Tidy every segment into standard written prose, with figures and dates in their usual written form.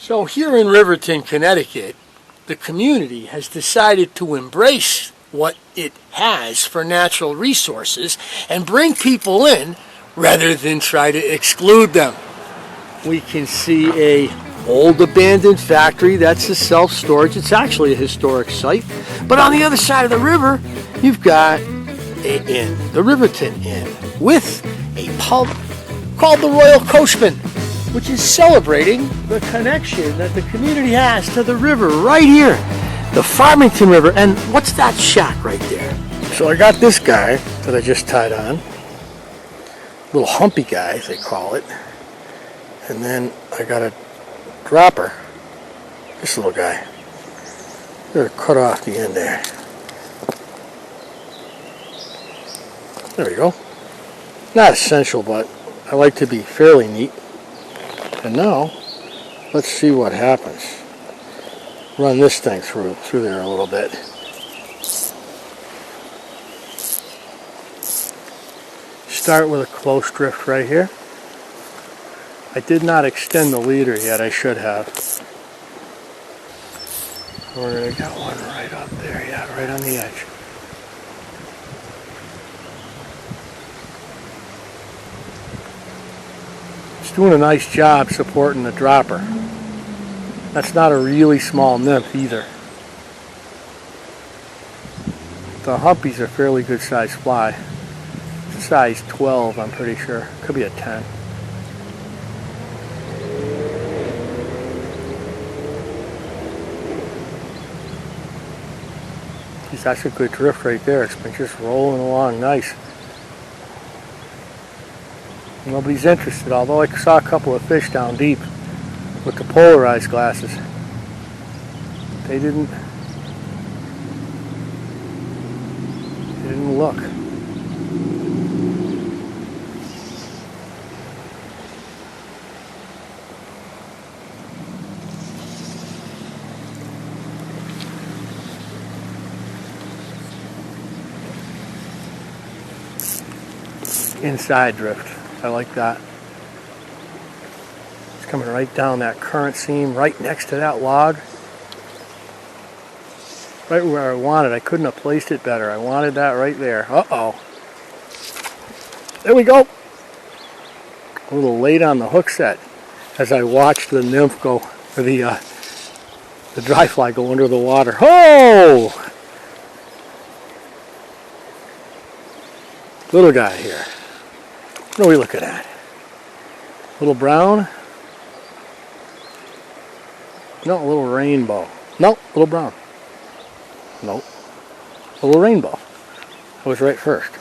So here in Riverton, Connecticut, the community has decided to embrace what it has for natural resources and bring people in rather than try to exclude them. We can see a old abandoned factory. That's a self-storage. It's actually a historic site. But on the other side of the river, you've got an inn, the Riverton Inn, with a pub called the Royal Coachman, which is celebrating the connection that the community has to the river right here, the Farmington River. And what's that shack right there? So I got this guy that I just tied on, little humpy guy, as they call it. And then I got a dropper, this little guy. Gotta cut off the end there. There we go. Not essential, but I like to be fairly neat. And now, let's see what happens. Run this thing through there a little bit. Start with a close drift right here. I did not extend the leader yet, I should have. We're going to get one right up there, yeah, right on the edge. It's doing a nice job supporting the dropper. That's not a really small nymph either. The humpies are fairly good sized fly. Size 12, I'm pretty sure. Could be a 10. That's a good drift right there. It's been just rolling along nice. Nobody's interested, although I saw a couple of fish down deep with the polarized glasses. They didn't look. Inside drift. I like that. It's coming right down that current seam, right next to that log. Right where I wanted. I couldn't have placed it better. I wanted that right there. Uh-oh. There we go. A little late on the hook set as I watched the nymph go, or the dry fly go under the water. Oh! Little guy here. What are we looking at? Little brown? No, a little rainbow. No, little brown. No, a little rainbow. I was right first.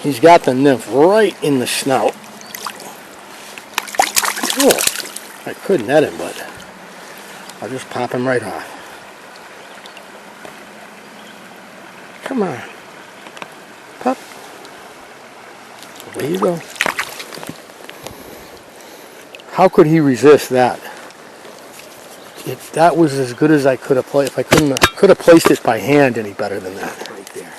He's got the nymph right in the snout. Oh. I could net him, but I'll just pop him right off. Come on. Pop. There you go. How could he resist that? That was as good as I could have played. If I could have placed it by hand any better than that. Right there.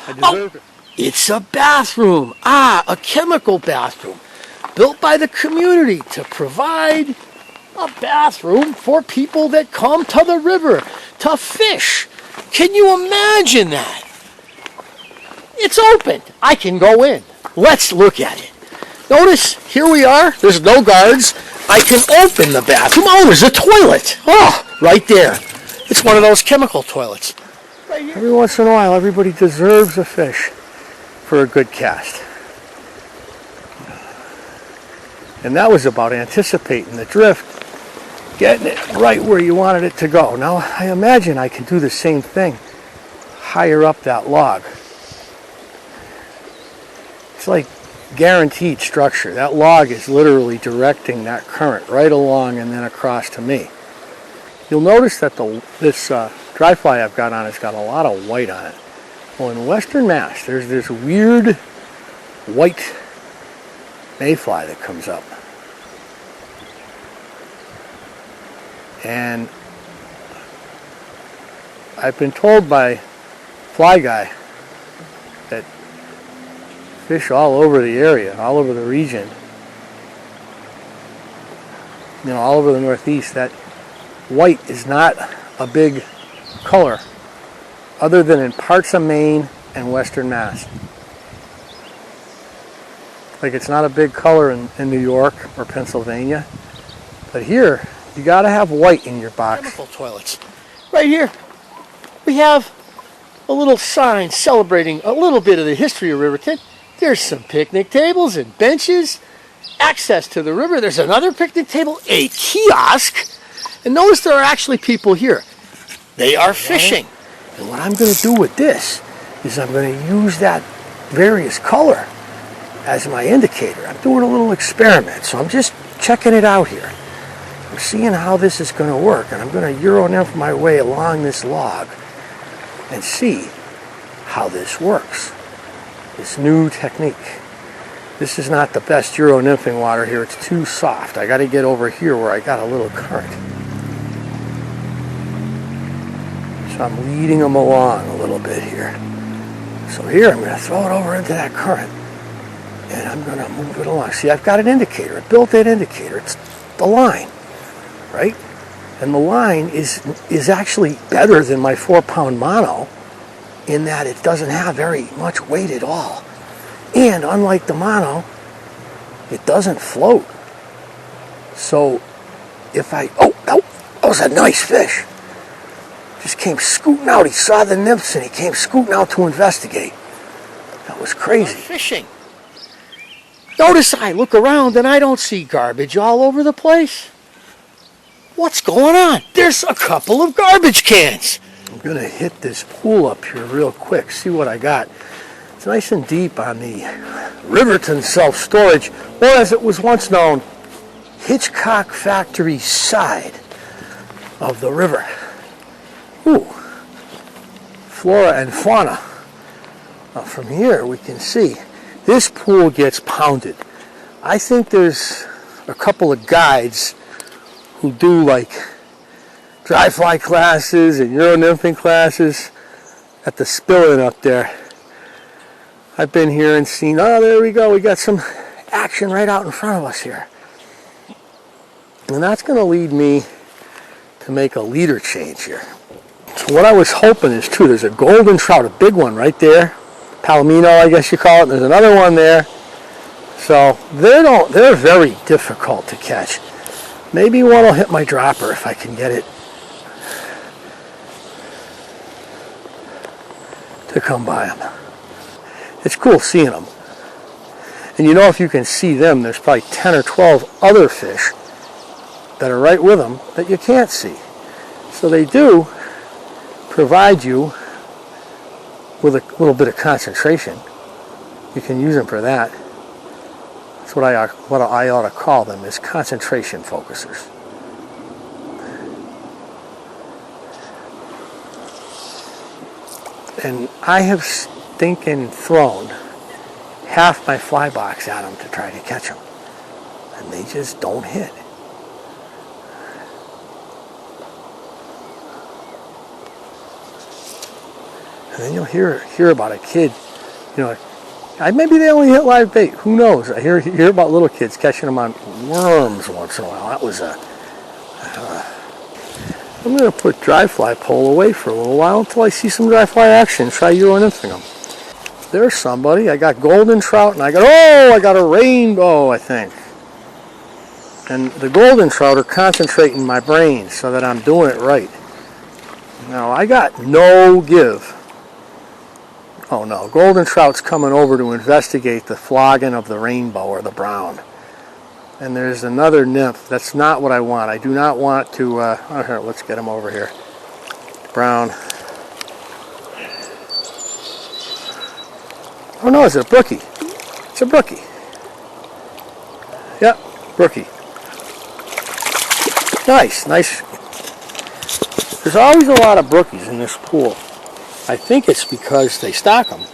I deserve it. It's a bathroom. A chemical bathroom. Built by the community to provide a bathroom for people that come to the river to fish. Can you imagine that? It's open. I can go in. Let's look at it. Notice, here we are. There's no guards. I can open the bathroom. Oh, there's a toilet. Oh, right there. It's one of those chemical toilets. Right here. Every once in a while, everybody deserves a fish for a good cast. And that was about anticipating the drift, getting it right where you wanted it to go. Now, I imagine I can do the same thing higher up that log. It's like guaranteed structure. That log is literally directing that current right along and then across to me. You'll notice that this dry fly I've got on has got a lot of white on it. Well, in Western Mass, there's this weird white mayfly that comes up. And I've been told by fly guy that fish all over the area, all over the region, you know, all over the Northeast, that white is not a big color other than in parts of Maine and Western Mass. Like, it's not a big color in New York or Pennsylvania, but here you got to have white in your box. Chemical toilets. Right here we have a little sign celebrating a little bit of the history of Riverton. There's some picnic tables and benches, access to the river. There's another picnic table, a kiosk, and notice there are actually people here. They are fishing. And what I'm going to do with this is I'm going to use that various color as my indicator. I'm doing a little experiment, so I'm just checking it out here. I'm seeing how this is going to work, and I'm going to Euro nymph my way along this log and see how this works. This new technique. This is not the best Euro nymphing water here. It's too soft. I got to get over here where I got a little current. So I'm leading them along a little bit here. So here I'm going to throw it over into that current, and I'm going to move it along. See, I've got an indicator, a built-in indicator. It's the line, right? And the line is actually better than my 4-pound mono in that it doesn't have very much weight at all. And unlike the mono, it doesn't float. So if I, that was a nice fish. Just came scooting out. He saw the nymphs and he came scooting out to investigate. That was crazy. Fishing. Notice I look around and I don't see garbage all over the place. What's going on? There's a couple of garbage cans. I'm going to hit this pool up here real quick, see what I got. It's nice and deep on the Riverton self-storage, or as it was once known, Hitchcock Factory side of the river. Ooh, flora and fauna. Now from here we can see this pool gets pounded. I think there's a couple of guides who do like dry fly classes and Euro nymphing classes at the spill-in up there. I've been here and seen, oh, there we go, we got some action right out in front of us here. And that's going to lead me to make a leader change here. So what I was hoping is, too, there's a golden trout, a big one right there. Palomino, I guess you call it. And there's another one there. So they're very difficult to catch. Maybe one will hit my dropper if I can get it to come by them. It's cool seeing them. And you know, if you can see them, there's probably 10 or 12 other fish that are right with them that you can't see. So they do provide you with a little bit of concentration. You can use them for that. That's what I ought to call them, is concentration focusers. And I have stinking thrown half my fly box at them to try to catch them, and they just don't hit. And then you'll hear about a kid, you know, maybe they only hit live bait. Who knows? I hear about little kids catching them on worms once in a while. That was I'm going to put dry fly pole away for a little while until I see some dry fly action. Try Euro nymphing them. There's somebody. I got golden trout and I got a rainbow, I think. And the golden trout are concentrating my brain so that I'm doing it right. Now I got no give. Oh no, golden trout's coming over to investigate the flogging of the rainbow or the brown. And there's another nymph. That's not what I want. I do not want to, here, let's get him over here. Brown. Oh no, it's a brookie. It's a brookie. Yep, brookie. Nice. There's always a lot of brookies in this pool. I think it's because they stock them,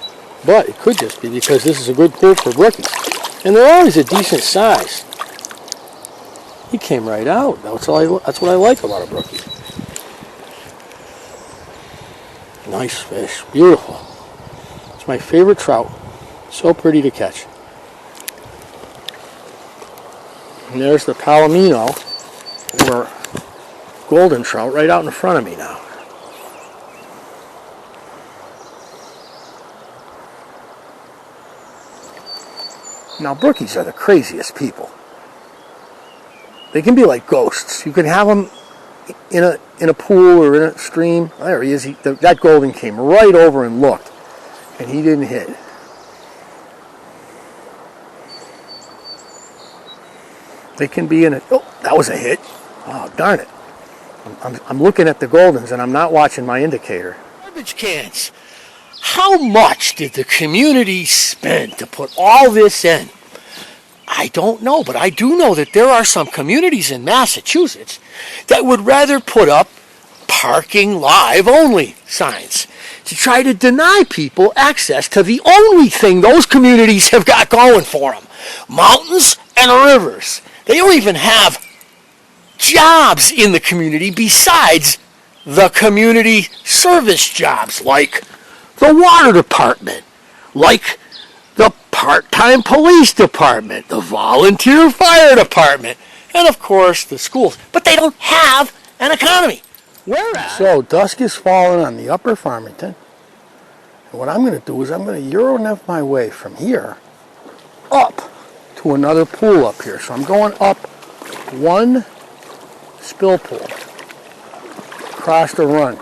but it could just be because this is a good pool for brookies. And they're always a decent size. He came right out. That's what I like about a brookie. nice fish. Beautiful. It's my favorite trout. So pretty to catch. And there's the palomino, or golden trout, right out in front of me now. Now, brookies are the craziest people. They can be like ghosts. You can have them in a pool or in a stream. There he is. That golden came right over and looked, and he didn't hit. They can be in a... Oh, that was a hit. Oh, darn it. I'm looking at the goldens, and I'm not watching my indicator. Garbage cans. How much did the community spend to put all this in? I don't know, but I do know that there are some communities in Massachusetts that would rather put up parking live only signs to try to deny people access to the only thing those communities have got going for them. Mountains and rivers. They don't even have jobs in the community besides the community service jobs, like the water department, like the part-time police department, the volunteer fire department, and of course the schools. But they don't have an economy. So dusk is falling on the upper Farmington. And what I'm going to do is I'm going to Euro-nav my way from here up to another pool up here. So I'm going up one spill pool, across the run,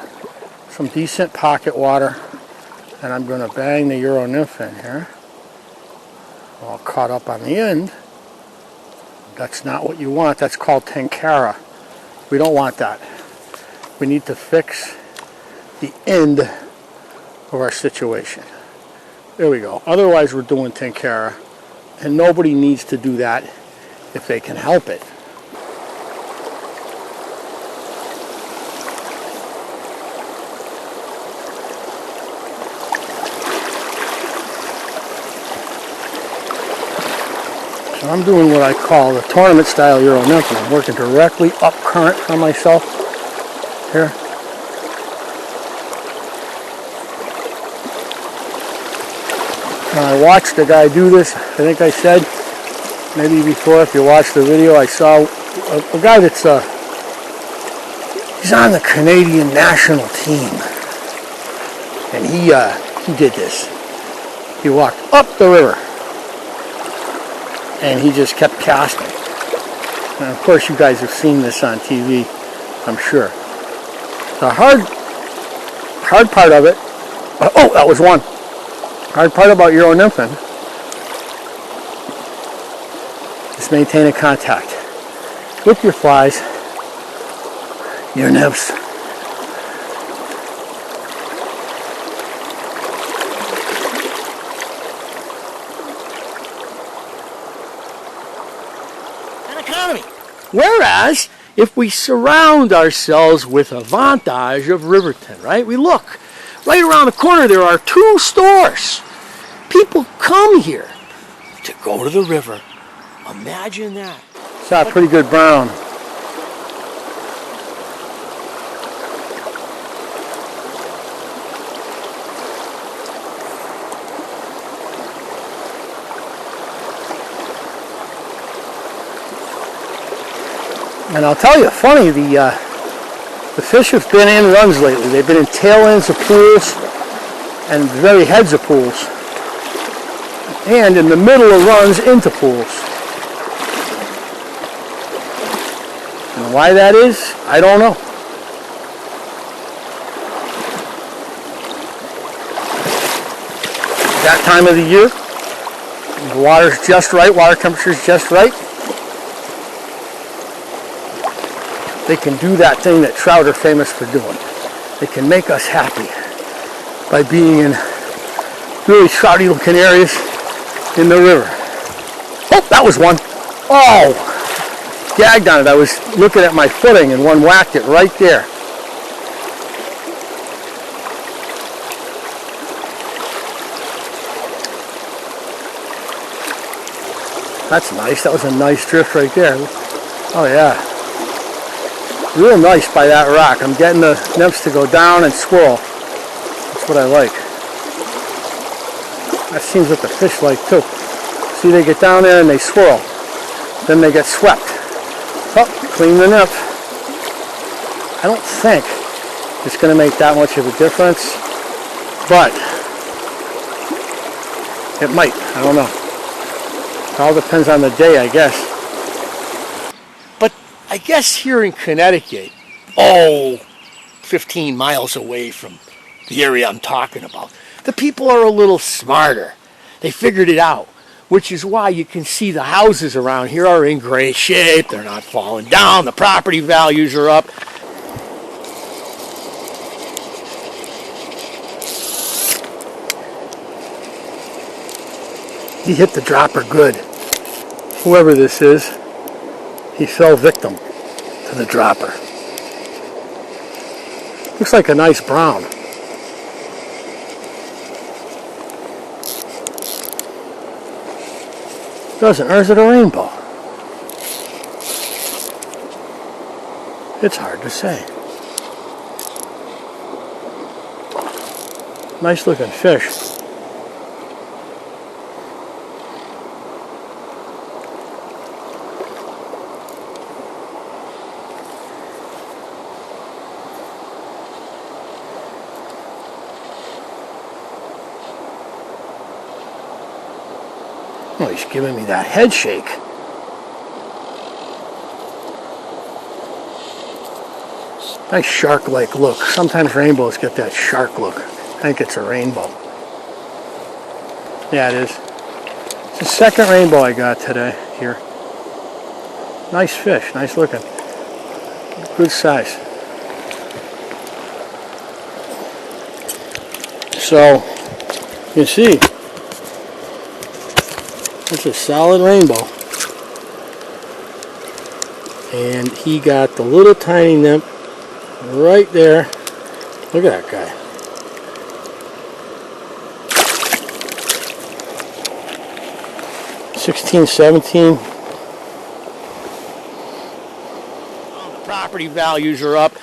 some decent pocket water, and I'm going to bang the Euro-nymph in here. All caught up on the end. That's not what you want. That's called tenkara. We don't want that. We need to fix the end of our situation. There we go. Otherwise, we're doing tenkara, and nobody needs to do that if they can help it. So I'm doing what I call the tournament style Euro-nymph. I'm working directly up current on myself here. Now I watched the guy do this. I think I said maybe before, if you watched the video, I saw a guy that's he's on the Canadian national team, and he did this. He walked up the river, and he just kept casting. And of course, you guys have seen this on TV, I'm sure. The hard part of it. Oh, that was one. Hard part about Euro-nymphing is maintaining contact with your flies, your nymphs. An economy. Whereas, if we surround ourselves with a vantage of Riverton, right? We look. Right around the corner there are 2 stores. People come here to go to the river. Imagine that. It's got a pretty good brown. And I'll tell you, funny, the fish have been in runs lately. They've been in tail ends of pools and very heads of pools, and in the middle of runs into pools. And why that is, I don't know. That time of the year, the water's just right, water temperature's just right. They can do that thing that trout are famous for doing. They can make us happy by being in really trouty looking areas in the river. Oh, that was one. Oh, gagged on it. I was looking at my footing and one whacked it right there. That's nice. That was a nice drift right there. Oh yeah. Real nice by that rock. I'm getting the nymphs to go down and swirl. That's what I like. That seems what the fish like too. See, they get down there and they swirl. Then they get swept. Oh, clean the nip. I don't think it's going to make that much of a difference, but it might. I don't know. It all depends on the day, I guess. But I guess here in Connecticut, 15 miles away from the area I'm talking about, the people are a little smarter. They figured it out, which is why you can see the houses around here are in great shape. They're not falling down. The property values are up. He hit the dropper good. Whoever this is, he fell victim to the dropper. Looks like a nice brown. Doesn't, or is it a rainbow? It's hard to say. Nice looking fish. Oh, he's giving me that head shake. Nice shark-like look. Sometimes rainbows get that shark look. I think it's a rainbow. Yeah, it is. It's the second rainbow I got today here. Nice fish, nice looking. Good size. So, you see, it's a solid rainbow. And he got the little tiny nymph right there. Look at that guy. $16, $17. The property values are up.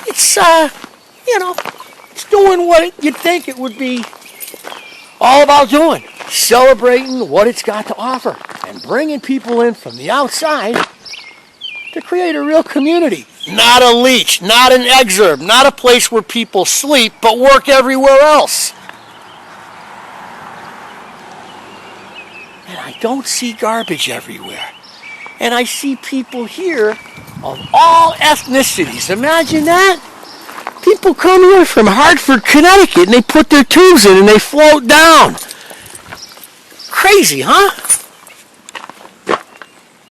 It's, it's doing what you'd think it would be all about doing. Celebrating what it's got to offer and bringing people in from the outside to create a real community. Not a leech, not an exurb, not a place where people sleep but work everywhere else. And I don't see garbage everywhere. And I see people here of all ethnicities. Imagine that. People come here from Hartford, Connecticut, and they put their tubes in and they float down. Crazy, huh?